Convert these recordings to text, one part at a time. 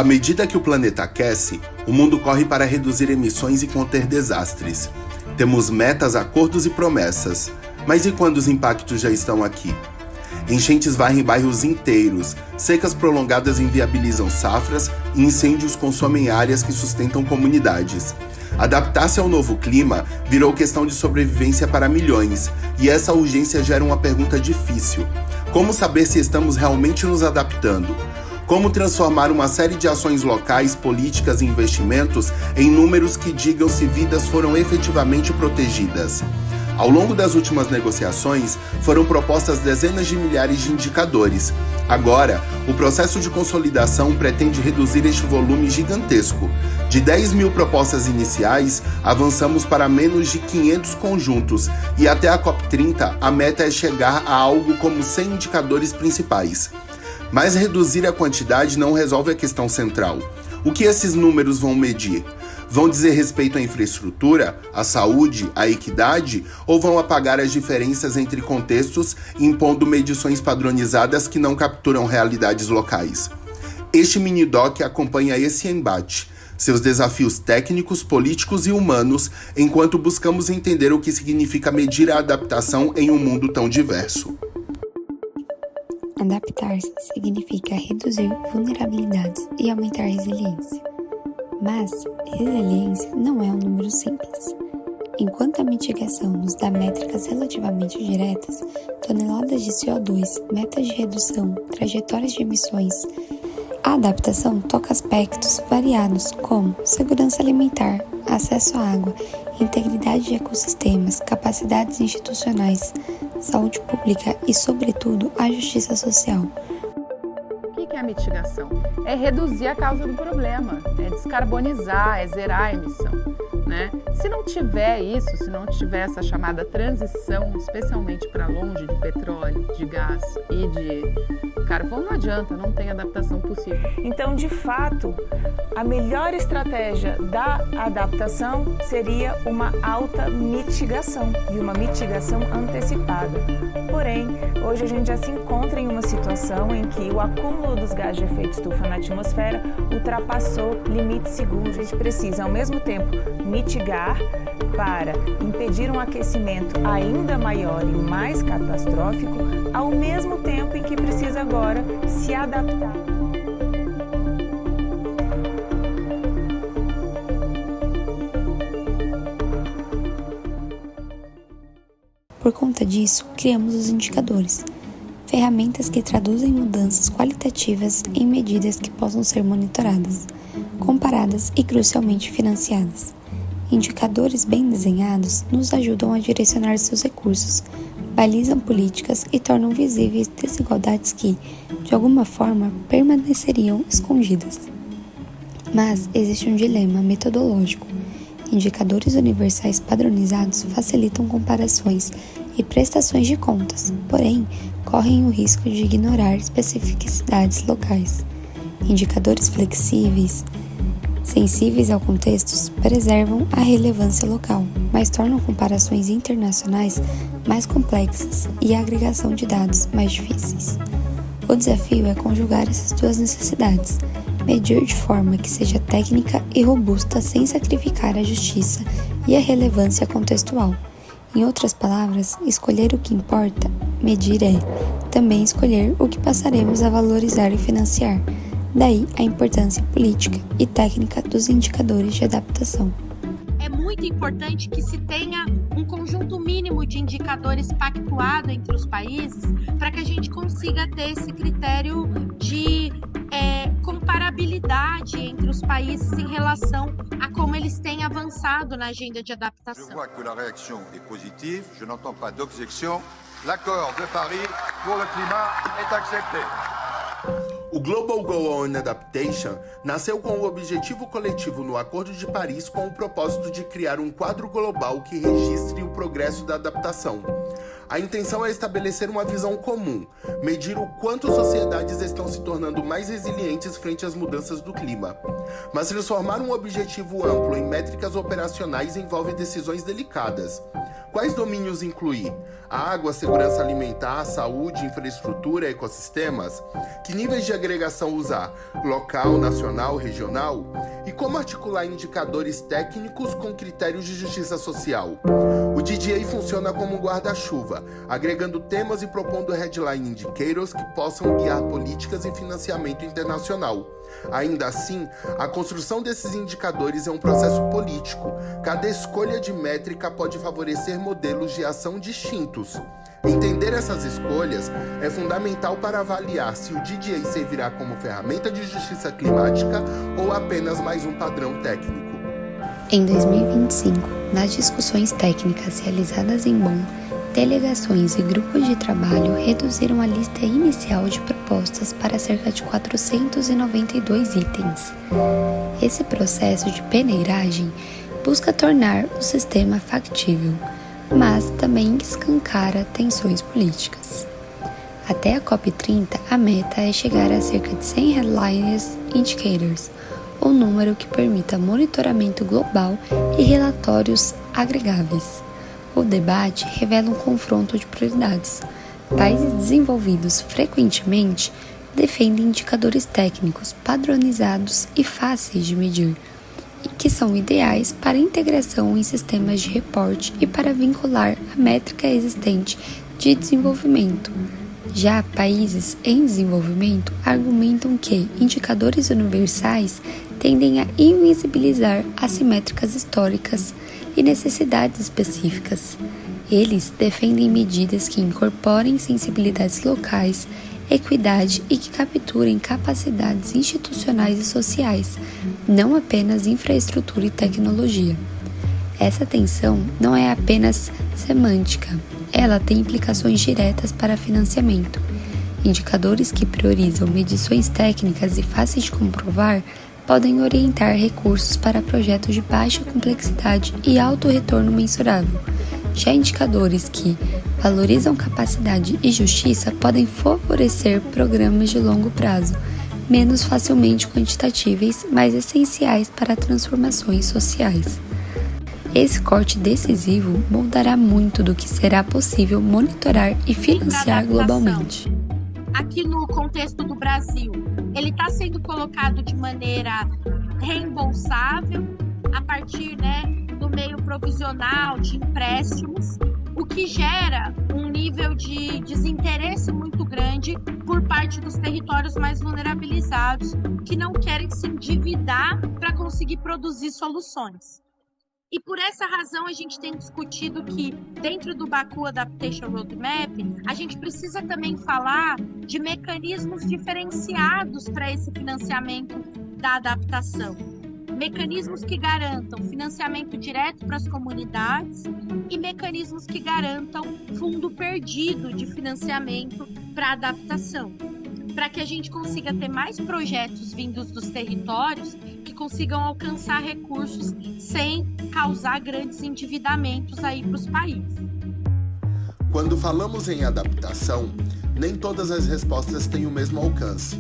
À medida que o planeta aquece, o mundo corre para reduzir emissões e conter desastres. Temos metas, acordos e promessas. Mas e quando os impactos já estão aqui? Enchentes varrem bairros inteiros, secas prolongadas inviabilizam safras e incêndios consomem áreas que sustentam comunidades. Adaptar-se ao novo clima virou questão de sobrevivência para milhões, e essa urgência gera uma pergunta difícil. Como saber se estamos realmente nos adaptando? Como transformar uma série de ações locais, políticas e investimentos em números que digam se vidas foram efetivamente protegidas? Ao longo das últimas negociações, foram propostas dezenas de milhares de indicadores. Agora, o processo de consolidação pretende reduzir este volume gigantesco. De 10 mil propostas iniciais, avançamos para menos de 500 conjuntos, e até a COP30 a meta é chegar a algo como 100 indicadores principais. Mas reduzir a quantidade não resolve a questão central. O que esses números vão medir? Vão dizer respeito à infraestrutura, à saúde, à equidade, ou vão apagar as diferenças entre contextos, impondo medições padronizadas que não capturam realidades locais? Este mini-doc acompanha esse embate, seus desafios técnicos, políticos e humanos, enquanto buscamos entender o que significa medir a adaptação em um mundo tão diverso. Adaptar-se significa reduzir vulnerabilidades e aumentar a resiliência. Mas resiliência não é um número simples. Enquanto a mitigação nos dá métricas relativamente diretas, toneladas de CO2, metas de redução, trajetórias de emissões, a adaptação toca aspectos variados como segurança alimentar, acesso à água, integridade de ecossistemas, capacidades institucionais, saúde pública e, sobretudo, a justiça social. O que é a mitigação? É reduzir a causa do problema, é descarbonizar, é zerar a emissão, né? Se não tiver isso, se não tiver essa chamada transição, especialmente para longe de petróleo, de gás e de carvão, não adianta, não tem adaptação possível. Então, de fato, a melhor estratégia da adaptação seria uma alta mitigação e uma mitigação antecipada. Porém, hoje a gente já se encontra em uma situação em que o acúmulo dos gases de efeito estufa na atmosfera ultrapassou limites seguros. A gente precisa, ao mesmo tempo, mitigar para impedir um aquecimento ainda maior e mais catastrófico, ao mesmo tempo em que precisa agora se adaptar. Por conta disso, criamos os indicadores, ferramentas que traduzem mudanças qualitativas em medidas que possam ser monitoradas, comparadas e crucialmente financiadas. Indicadores bem desenhados nos ajudam a direcionar seus recursos, balizam políticas e tornam visíveis desigualdades que, de alguma forma, permaneceriam escondidas. Mas existe um dilema metodológico. Indicadores universais padronizados facilitam comparações e prestações de contas, porém, correm o risco de ignorar especificidades locais. Indicadores flexíveis, sensíveis ao contexto, preservam a relevância local, mas tornam comparações internacionais mais complexas e a agregação de dados mais difíceis. O desafio é conjugar essas duas necessidades, medir de forma que seja técnica e robusta sem sacrificar a justiça e a relevância contextual. Em outras palavras, escolher o que importa, medir é também escolher o que passaremos a valorizar e financiar. Daí a importância política e técnica dos indicadores de adaptação. É muito importante que se tenha um conjunto mínimo de indicadores pactuado entre os países para que a gente consiga ter esse critério de comparabilidade entre os países em relação a como eles têm avançado na agenda de adaptação. Je vois que la réaction est positive, je n'entends pas d'objection. L'accord de Paris pour le climat est accepté. O Global Goal on Adaptation nasceu com o objetivo coletivo no Acordo de Paris com o propósito de criar um quadro global que registre o progresso da adaptação. A intenção é estabelecer uma visão comum, medir o quanto sociedades estão se tornando mais resilientes frente às mudanças do clima. Mas transformar um objetivo amplo em métricas operacionais envolve decisões delicadas. Quais domínios incluir? Água, segurança alimentar, saúde, infraestrutura, ecossistemas? Que níveis de agregação usar? Local, nacional, regional? E como articular indicadores técnicos com critérios de justiça social? O DDA funciona como um guarda-chuva, agregando temas e propondo headline indicators que possam guiar políticas e financiamento internacional. Ainda assim, a construção desses indicadores é um processo político. Cada escolha de métrica pode favorecer modelos de ação distintos. Entender essas escolhas é fundamental para avaliar se o DDA servirá como ferramenta de justiça climática ou apenas mais um padrão técnico. Em 2025, nas discussões técnicas realizadas em Bonn, delegações e grupos de trabalho reduziram a lista inicial de propostas para cerca de 492 itens. Esse processo de peneiragem busca tornar o sistema factível, mas também escancara tensões políticas. Até a COP30, a meta é chegar a cerca de 100 Headline Indicators, um número que permita monitoramento global e relatórios agregáveis. O debate revela um confronto de prioridades. Países desenvolvidos frequentemente defendem indicadores técnicos padronizados e fáceis de medir, e que são ideais para integração em sistemas de reporte e para vincular a métrica existente de desenvolvimento. Já países em desenvolvimento argumentam que indicadores universais tendem a invisibilizar assimétricas históricas e necessidades específicas. Eles defendem medidas que incorporem sensibilidades locais, equidade e que capturem capacidades institucionais e sociais, não apenas infraestrutura e tecnologia. Essa tensão não é apenas semântica, ela tem implicações diretas para financiamento. Indicadores que priorizam medições técnicas e fáceis de comprovar podem orientar recursos para projetos de baixa complexidade e alto retorno mensurável. Já indicadores que valorizam capacidade e justiça podem favorecer programas de longo prazo, menos facilmente quantitatíveis, mas essenciais para transformações sociais. Esse corte decisivo moldará muito do que será possível monitorar e financiar globalmente. Aqui no contexto do Brasil, ele está sendo colocado de maneira reembolsável a partir do meio provisional de empréstimos, o que gera um nível de desinteresse muito grande por parte dos territórios mais vulnerabilizados que não querem se endividar para conseguir produzir soluções. E por essa razão a gente tem discutido que dentro do Baku Adaptation Roadmap, a gente precisa também falar de mecanismos diferenciados para esse financiamento da adaptação. Mecanismos que garantam financiamento direto para as comunidades e mecanismos que garantam fundo perdido de financiamento para adaptação, para que a gente consiga ter mais projetos vindos dos territórios que consigam alcançar recursos sem causar grandes endividamentos aí para os países. Quando falamos em adaptação, nem todas as respostas têm o mesmo alcance.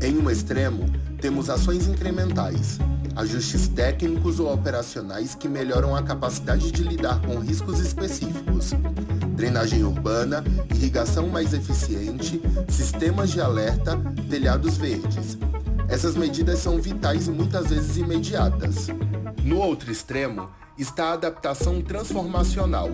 Em um extremo, temos ações incrementais, ajustes técnicos ou operacionais que melhoram a capacidade de lidar com riscos específicos. Drenagem urbana, irrigação mais eficiente, sistemas de alerta, telhados verdes. Essas medidas são vitais e muitas vezes imediatas. No outro extremo, está a adaptação transformacional,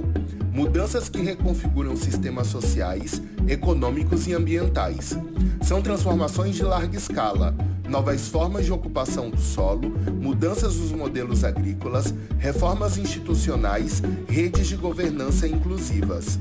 mudanças que reconfiguram sistemas sociais, econômicos e ambientais. São transformações de larga escala, novas formas de ocupação do solo, mudanças dos modelos agrícolas, reformas institucionais, redes de governança inclusivas.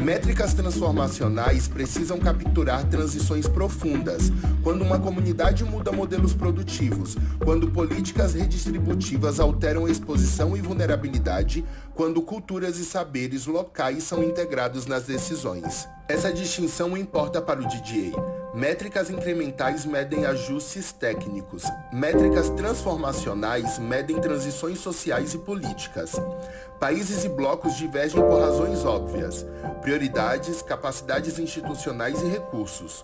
Métricas transformacionais precisam capturar transições profundas, quando uma comunidade muda modelos produtivos, quando políticas redistributivas alteram a exposição e vulnerabilidade, quando culturas e saberes locais são integrados nas decisões. Essa distinção importa para o DDA. Métricas incrementais medem ajustes técnicos. Métricas transformacionais medem transições sociais e políticas. Países e blocos divergem por razões óbvias: prioridades, capacidades institucionais e recursos.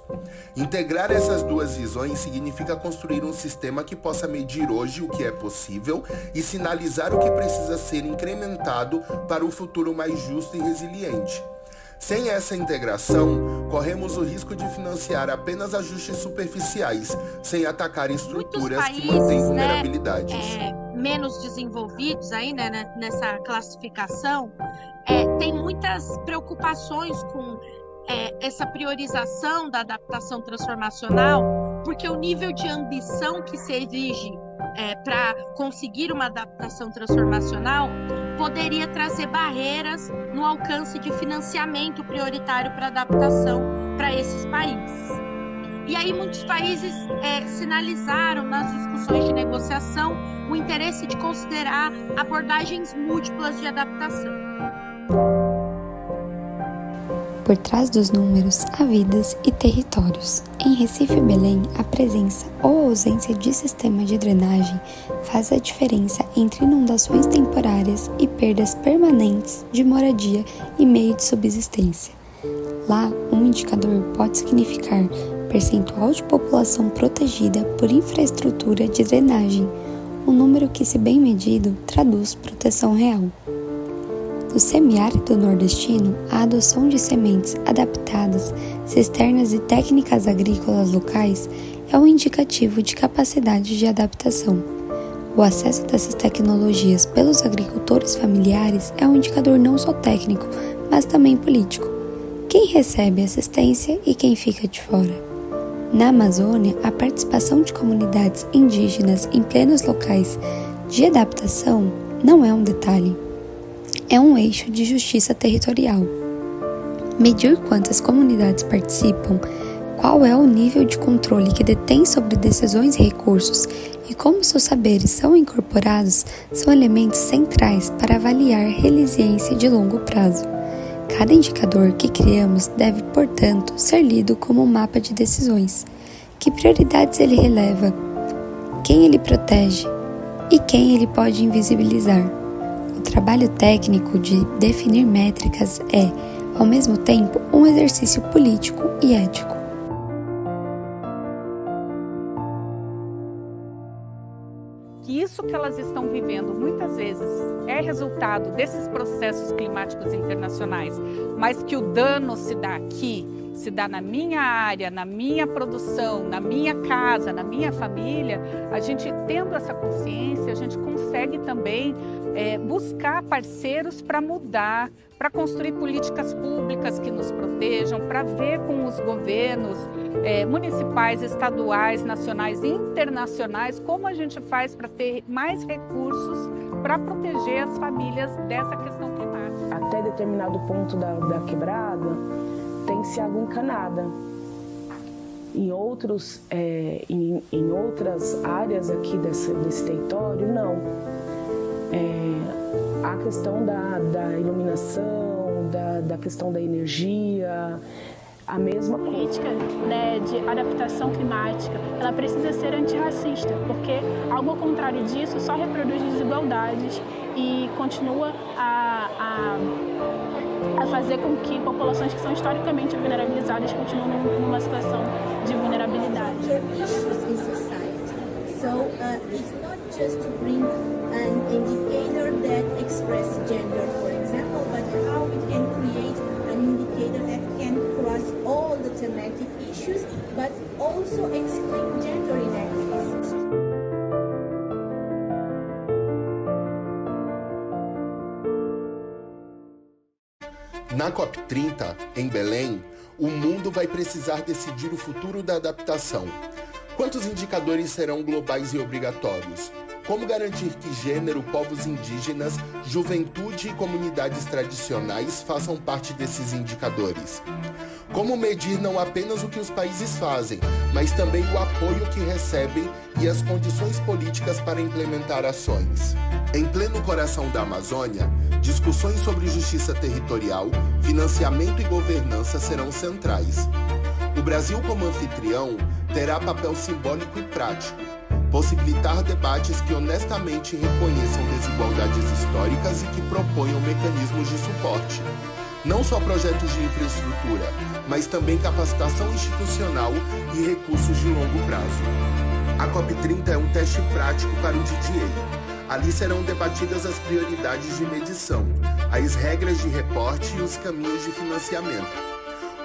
Integrar essas duas visões significa construir um sistema que possa medir hoje o que é possível e sinalizar o que precisa ser incrementado para o futuro mais justo e resiliente. Sem essa integração, corremos o risco de financiar apenas ajustes superficiais, sem atacar estruturas que mantêm vulnerabilidades. Menos desenvolvidos aí, né, nessa classificação, tem muitas preocupações com essa priorização da adaptação transformacional, porque o nível de ambição que se exige para conseguir uma adaptação transformacional poderia trazer barreiras no alcance de financiamento prioritário para adaptação para esses países. E aí muitos países sinalizaram nas discussões de negociação o interesse de considerar abordagens múltiplas de adaptação. Por trás dos números, há vidas e territórios. Em Recife e Belém, a presença ou ausência de sistema de drenagem faz a diferença entre inundações temporárias e perdas permanentes de moradia e meio de subsistência. Lá, um indicador pode significar percentual de população protegida por infraestrutura de drenagem, um número que, se bem medido, traduz proteção real. No semiárido nordestino, a adoção de sementes adaptadas, cisternas e técnicas agrícolas locais é um indicativo de capacidade de adaptação. O acesso dessas tecnologias pelos agricultores familiares é um indicador não só técnico, mas também político. Quem recebe assistência e quem fica de fora? Na Amazônia, a participação de comunidades indígenas em plenos locais de adaptação não é um detalhe. É um eixo de justiça territorial. Medir quantas comunidades participam, qual é o nível de controle que detém sobre decisões e recursos e como seus saberes são incorporados são elementos centrais para avaliar resiliência de longo prazo. Cada indicador que criamos deve, portanto, ser lido como um mapa de decisões. Que prioridades ele releva, quem ele protege e quem ele pode invisibilizar. O trabalho técnico de definir métricas é, ao mesmo tempo, um exercício político e ético. Que isso que elas estão vivendo muitas vezes é resultado desses processos climáticos internacionais, mas que o dano se dá aqui, se dá na minha área, na minha produção, na minha casa, na minha família, a gente tendo essa consciência, a gente consegue também buscar parceiros para mudar, para construir políticas públicas que nos protejam, para ver com os governos municipais, estaduais, nacionais e internacionais como a gente faz para ter mais recursos para proteger as famílias dessa questão climática. Até determinado ponto da quebrada, tem-se água encanada. Em outras áreas aqui desse território, não. A questão da iluminação, da questão da energia, a mesma política, né, de adaptação climática, ela precisa ser antirracista, porque algo ao contrário disso só reproduz desigualdades e continua a fazer com que populações que são historicamente vulnerabilizadas continuem numa situação de vulnerabilidade. So it's not just to bring an indicator that expresses gender, for example, but how we can create an indicator that can cross all the thematic issues, but also exclude gender inequities. Na COP30, em Belém, o mundo vai precisar decidir o futuro da adaptação. Quantos indicadores serão globais e obrigatórios? Como garantir que gênero, povos indígenas, juventude e comunidades tradicionais façam parte desses indicadores? Como medir não apenas o que os países fazem, mas também o apoio que recebem e as condições políticas para implementar ações? Em pleno coração da Amazônia, discussões sobre justiça territorial, financiamento e governança serão centrais. O Brasil, como anfitrião, terá papel simbólico e prático, possibilitar debates que honestamente reconheçam desigualdades históricas e que proponham mecanismos de suporte. Não só projetos de infraestrutura, mas também capacitação institucional e recursos de longo prazo. A COP30 é um teste prático para o DDA. Ali serão debatidas as prioridades de medição, as regras de reporte e os caminhos de financiamento.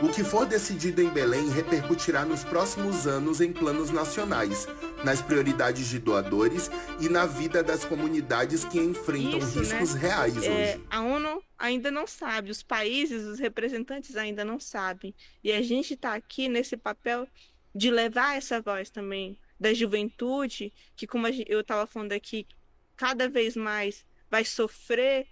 O que for decidido em Belém repercutirá nos próximos anos em planos nacionais, nas prioridades de doadores e na vida das comunidades que enfrentam riscos reais hoje. A ONU ainda não sabe, os países, os representantes ainda não sabem. E a gente está aqui nesse papel de levar essa voz também da juventude, que como eu estava falando aqui, cada vez mais vai sofrer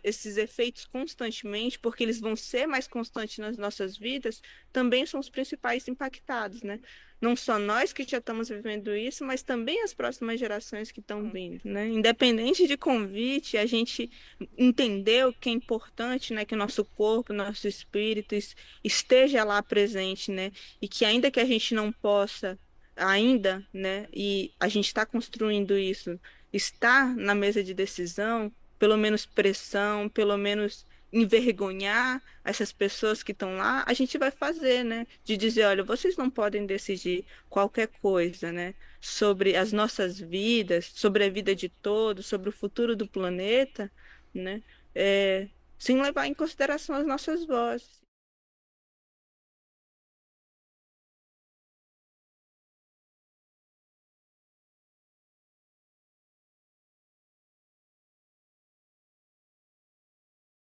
esses efeitos constantemente, porque eles vão ser mais constantes nas nossas vidas, também são os principais impactados, né? Não só nós que já estamos vivendo isso, mas também as próximas gerações que estão vindo, né? Independente de convite, a gente entendeu que é importante, né, que o nosso corpo, nosso espírito esteja lá presente, né? E que ainda que a gente não possa ainda, né, e a gente está construindo isso, estar na mesa de decisão, pelo menos pressão, pelo menos envergonhar essas pessoas que estão lá, a gente vai fazer, né? De dizer, olha, vocês não podem decidir qualquer coisa, né? Sobre as nossas vidas, sobre a vida de todos, sobre o futuro do planeta, né? Sem levar em consideração as nossas vozes.